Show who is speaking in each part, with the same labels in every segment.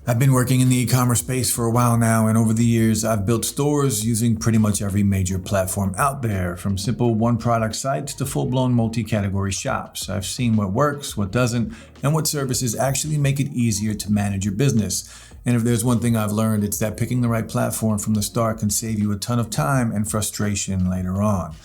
Speaker 1: I've been working in the e-commerce space for a while now, and over the years, I've built stores using pretty much every major platform out there, from simple one-product sites to full-blown multi-category shops. I've seen what works, what doesn't, and what services actually make it easier to manage your business. And if there's one thing I've learned, it's that picking the right platform from the start can save you a ton of time and frustration later on.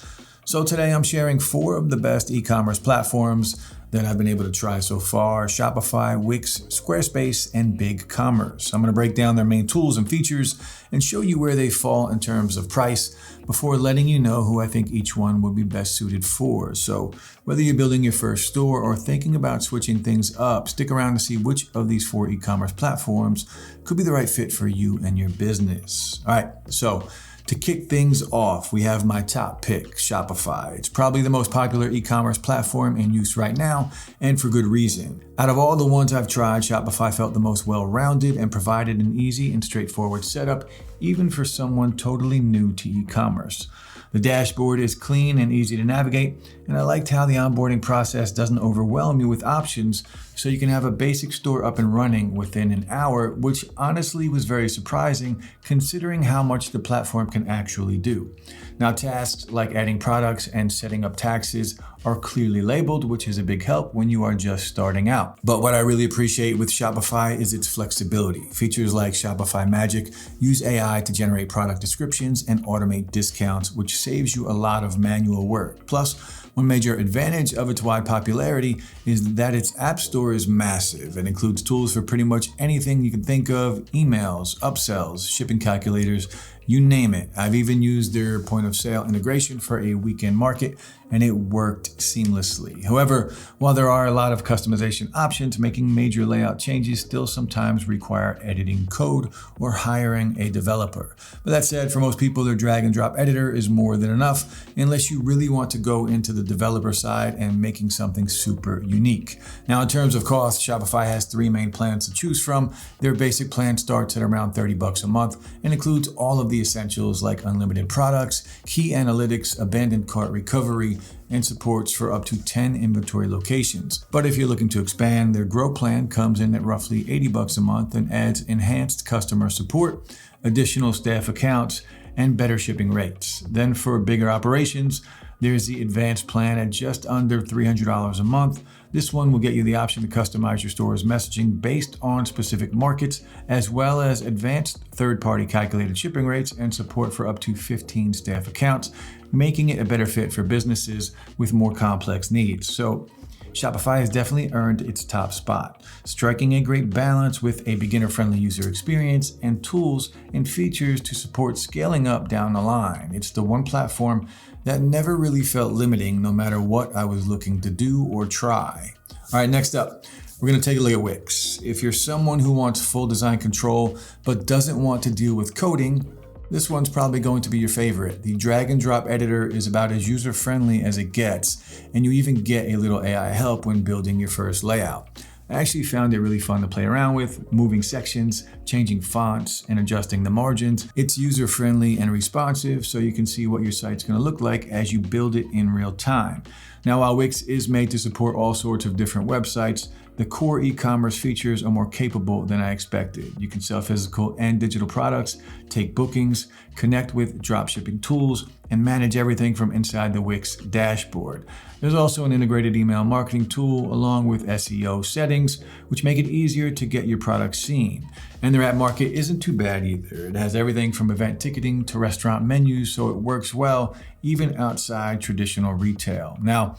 Speaker 1: So today I'm sharing 4 of the best e-commerce platforms that I've been able to try so far: Shopify, Wix, Squarespace, and BigCommerce. I'm going to break down their main tools and features and show you where they fall in terms of price before letting you know who I think each one would be best suited for. So whether you're building your first store or thinking about switching things up, stick around to see which of these 4 e-commerce platforms could be the right fit for you and your business. All right, so to kick things off, we have my top pick, Shopify. It's probably the most popular e-commerce platform in use right now, and for good reason. Out of all the ones I've tried, Shopify felt the most well-rounded and provided an easy and straightforward setup, even for someone totally new to e-commerce. The dashboard is clean and easy to navigate, and I liked how the onboarding process doesn't overwhelm you with options, so you can have a basic store up and running within an hour, which honestly was very surprising considering how much the platform can actually do. Now, tasks like adding products and setting up taxes are clearly labeled, which is a big help when you are just starting out. But what I really appreciate with Shopify is its flexibility. Features like Shopify Magic use AI to generate product descriptions and automate discounts, which saves you a lot of manual work. Plus, one major advantage of its wide popularity is that its app store is massive and includes tools for pretty much anything you can think of: emails, upsells, shipping calculators, you name it. I've even used their point of sale integration for a weekend market, and it worked seamlessly. However, while there are a lot of customization options, making major layout changes still sometimes require editing code or hiring a developer. But that said, for most people, their drag and drop editor is more than enough, unless you really want to go into the developer side and making something super unique. Now, in terms of cost, Shopify has 3 main plans to choose from. Their basic plan starts at around $30 a month and includes all of the essentials like unlimited products, key analytics, abandoned cart recovery, and supports for up to 10 inventory locations. But if you're looking to expand, their Grow plan comes in at roughly $80 a month and adds enhanced customer support, additional staff accounts, and better shipping rates. Then for bigger operations, there's the Advanced plan at just under $300 a month. This one will get you the option to customize your store's messaging based on specific markets, as well as advanced third-party calculated shipping rates and support for up to 15 staff accounts, making it a better fit for businesses with more complex needs. So Shopify has definitely earned its top spot, striking a great balance with a beginner-friendly user experience and tools and features to support scaling up down the line. It's the one platform that never really felt limiting, no matter what I was looking to do or try. All right, next up, we're going to take a look at Wix. If you're someone who wants full design control but doesn't want to deal with coding, this one's probably going to be your favorite. The drag and drop editor is about as user-friendly as it gets, and you even get a little AI help when building your first layout. I actually found it really fun to play around with, moving sections, changing fonts, and adjusting the margins. It's user-friendly and responsive, so you can see what your site's going to look like as you build it in real time. Now, while Wix is made to support all sorts of different websites, the core e-commerce features are more capable than I expected. You can sell physical and digital products, take bookings, connect with dropshipping tools, and manage everything from inside the Wix dashboard. There's also an integrated email marketing tool along with SEO settings, which make it easier to get your products seen. And their app market isn't too bad either. It has everything from event ticketing to restaurant menus, so it works well even outside traditional retail. Now,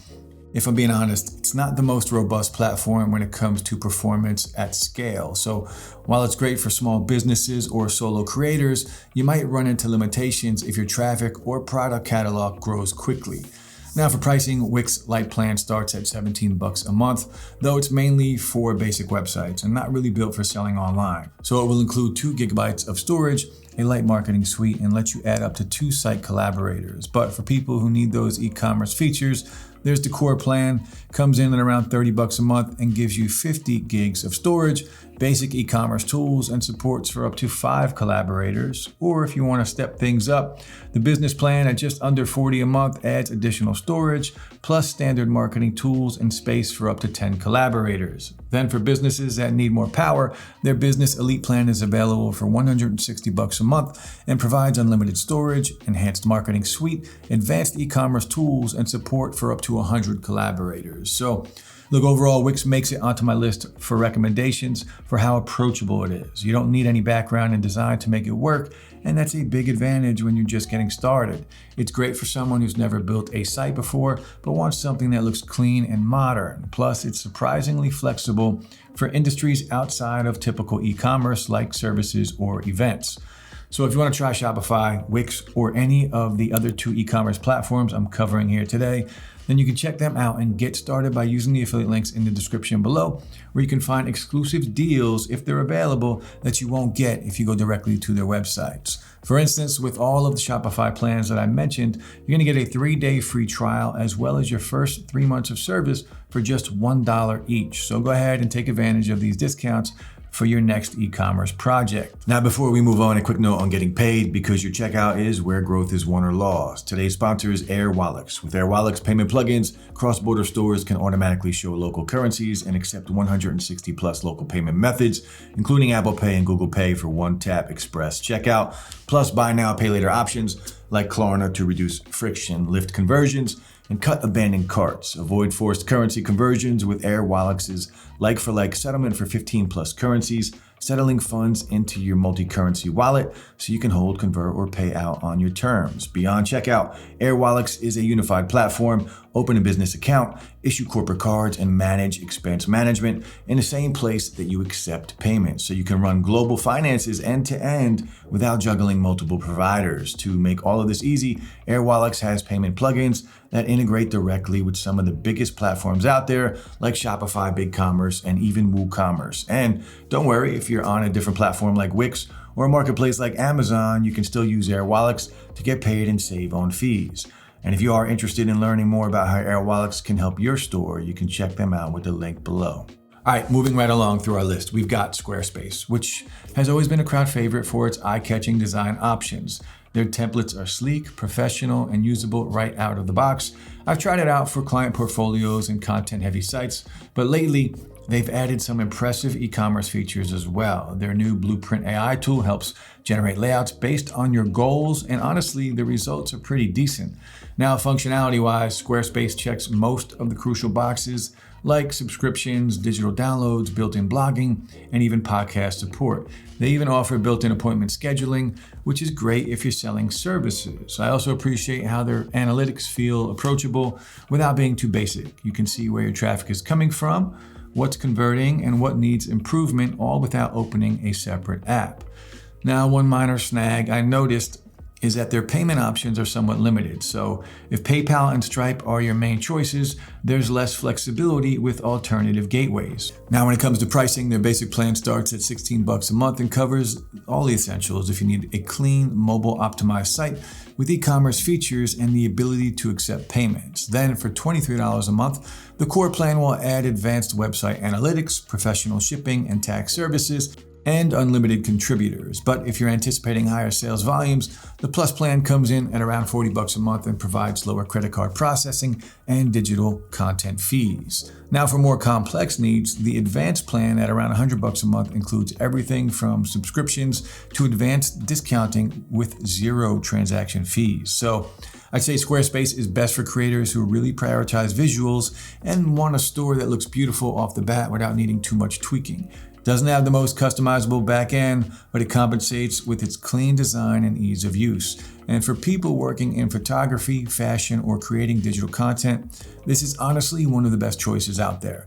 Speaker 1: if I'm being honest, it's not the most robust platform when it comes to performance at scale. So while it's great for small businesses or solo creators, you might run into limitations if your traffic or product catalog grows quickly. Now for pricing, Wix Lite plan starts at $17 a month, though it's mainly for basic websites and not really built for selling online. So it will include 2 gigabytes of storage, a light marketing suite, and let you add up to 2 site collaborators. But for people who need those e-commerce features, There's the core plan, comes in at around $30 a month and gives you 50 gigs of storage, basic e-commerce tools, and supports for up to 5 collaborators. Or if you want to step things up, the business plan at just under $40 a month adds additional storage, plus standard marketing tools and space for up to 10 collaborators. Then for businesses that need more power, their Business Elite plan is available for $160 a month and provides unlimited storage, enhanced marketing suite, advanced e-commerce tools, and support for up to 100 collaborators. So look, overall, Wix makes it onto my list for recommendations for how approachable it is. You don't need any background in design to make it work, and that's a big advantage when you're just getting started. It's great for someone who's never built a site before, but wants something that looks clean and modern. Plus, it's surprisingly flexible for industries outside of typical e-commerce like services or events. So if you want to try Shopify, Wix, or any of the other 2 e-commerce platforms I'm covering here today, then you can check them out and get started by using the affiliate links in the description below, where you can find exclusive deals if they're available that you won't get if you go directly to their websites. For instance, with all of the Shopify plans that I mentioned, you're going to get a 3-day free trial as well as your first 3 months of service for just $1 each. So go ahead and take advantage of these discounts for your next e-commerce project. Now, before we move on, a quick note on getting paid, because your checkout is where growth is won or lost. Today's sponsor is AirWallex. With AirWallex payment plugins, cross-border stores can automatically show local currencies and accept 160 plus local payment methods, including Apple Pay and Google Pay for one-tap express checkout, plus buy now, pay later options like Klarna to reduce friction, lift conversions, and cut abandoned carts. Avoid forced currency conversions with AirWallex's like-for-like settlement for 15 plus currencies, settling funds into your multi-currency wallet so you can hold, convert, or pay out on your terms. Beyond checkout, AirWallex is a unified platform. Open a business account, issue corporate cards, and manage expense management in the same place that you accept payments, so you can run global finances end-to-end without juggling multiple providers. To make all of this easy, AirWallex has payment plugins that integrate directly with some of the biggest platforms out there, like Shopify, BigCommerce, and even WooCommerce. And don't worry, if you're on a different platform like Wix or a marketplace like Amazon, you can still use AirWallex to get paid and save on fees. And if you are interested in learning more about how AirWallex can help your store, you can check them out with the link below. All right, moving right along through our list, we've got Squarespace, which has always been a crowd favorite for its eye-catching design options. Their templates are sleek, professional, and usable right out of the box. I've tried it out for client portfolios and content-heavy sites, but lately, they've added some impressive e-commerce features as well. Their new Blueprint AI tool helps generate layouts based on your goals, and honestly, the results are pretty decent. Now, functionality-wise, Squarespace checks most of the crucial boxes, like subscriptions, digital downloads, built-in blogging, and even podcast support. They even offer built-in appointment scheduling, which is great if you're selling services. I also appreciate how their analytics feel approachable without being too basic. You can see where your traffic is coming from, what's converting, and what needs improvement, all without opening a separate app. Now, one minor snag I noticed is that their payment options are somewhat limited. So if PayPal and Stripe are your main choices, there's less flexibility with alternative gateways. Now, when it comes to pricing, their basic plan starts at $16 a month and covers all the essentials if you need a clean, mobile optimized site with e-commerce features and the ability to accept payments. Then for $23 a month, the core plan will add advanced website analytics, professional shipping and tax services, and unlimited contributors. But if you're anticipating higher sales volumes, the Plus plan comes in at around $40 a month and provides lower credit card processing and digital content fees. Now, for more complex needs, the Advanced plan at around $100 a month includes everything from subscriptions to advanced discounting with 0 transaction fees. So I'd say Squarespace is best for creators who really prioritize visuals and want a store that looks beautiful off the bat without needing too much tweaking. Doesn't have the most customizable back end, but it compensates with its clean design and ease of use. And for people working in photography, fashion, or creating digital content, this is honestly one of the best choices out there.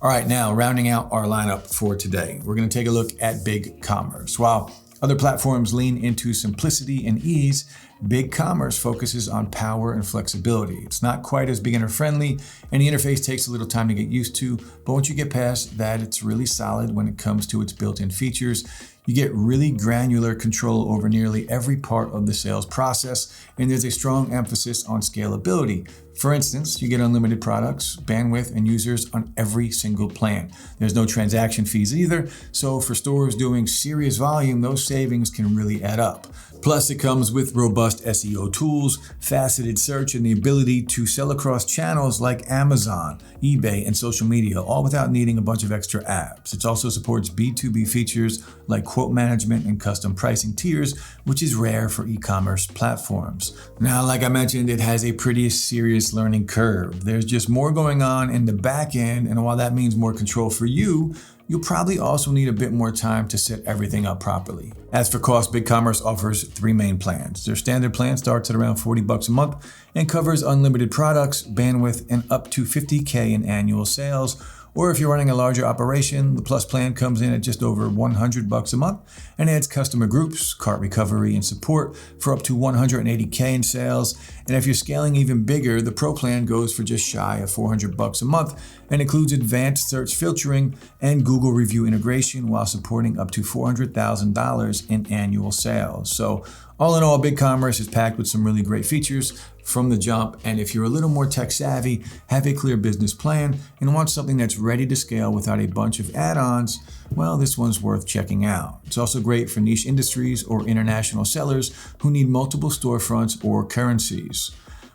Speaker 1: All right, now rounding out our lineup for today, we're going to take a look at BigCommerce. While other platforms lean into simplicity and ease, BigCommerce focuses on power and flexibility. It's not quite as beginner friendly, and the interface takes a little time to get used to, but once you get past that, it's really solid when it comes to its built-in features. You get really granular control over nearly every part of the sales process, and there's a strong emphasis on scalability. For instance, you get unlimited products, bandwidth, and users on every single plan. There's no transaction fees either, so for stores doing serious volume, those savings can really add up. Plus, it comes with robust SEO tools, faceted search, and the ability to sell across channels like Amazon, eBay, and social media, all without needing a bunch of extra apps. It also supports B2B features like quote management and custom pricing tiers, which is rare for e-commerce platforms. Now, like I mentioned, it has a pretty serious learning curve. There's just more going on in the back end, and while that means more control for you, you'll probably also need a bit more time to set everything up properly. As for cost, BigCommerce offers 3 main plans. Their standard plan starts at around $40 a month and covers unlimited products, bandwidth, and up to $50K in annual sales. Or if you're running a larger operation, the Plus plan comes in at just over $100 a month and adds customer groups, cart recovery, and support for up to $180K in sales. And if you're scaling even bigger, the Pro plan goes for just shy of $400 a month and includes advanced search filtering and Google review integration while supporting up to $400,000 in annual sales. So all in all, BigCommerce is packed with some really great features from the jump, and if you're a little more tech savvy, have a clear business plan, and want something that's ready to scale without a bunch of add-ons, well, this one's worth checking out. It's also great for niche industries or international sellers who need multiple storefronts or currencies.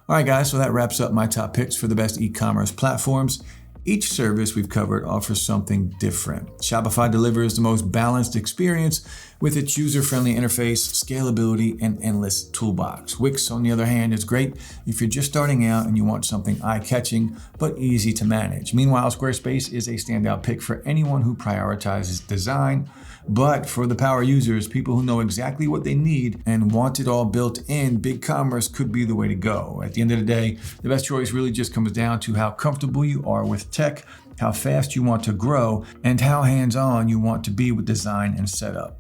Speaker 1: All right, guys, so that wraps up my top picks for the best e-commerce platforms. Each service we've covered offers something different. Shopify delivers the most balanced experience with its user-friendly interface, scalability, and endless toolbox. Wix, on the other hand, is great if you're just starting out and you want something eye-catching but easy to manage. Meanwhile, Squarespace is a standout pick for anyone who prioritizes design. But for the power users, people who know exactly what they need and want it all built in, BigCommerce could be the way to go. At the end of the day, the best choice really just comes down to how comfortable you are with tech, how fast you want to grow, and how hands-on you want to be with design and setup.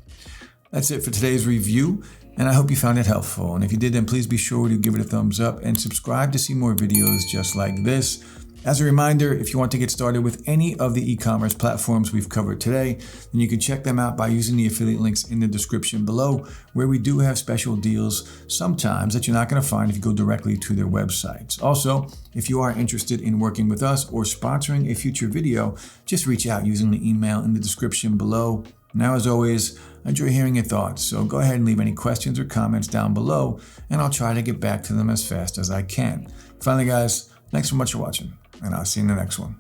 Speaker 1: That's it for today's review, and I hope you found it helpful. And if you did, then please be sure to give it a thumbs up and subscribe to see more videos just like this. As a reminder, if you want to get started with any of the e-commerce platforms we've covered today, then you can check them out by using the affiliate links in the description below, where we do have special deals sometimes that you're not going to find if you go directly to their websites. Also, if you are interested in working with us or sponsoring a future video, just reach out using the email in the description below. Now, as always, I enjoy hearing your thoughts, so go ahead and leave any questions or comments down below, and I'll try to get back to them as fast as I can. Finally, guys, thanks so much for watching, and I'll see you in the next one.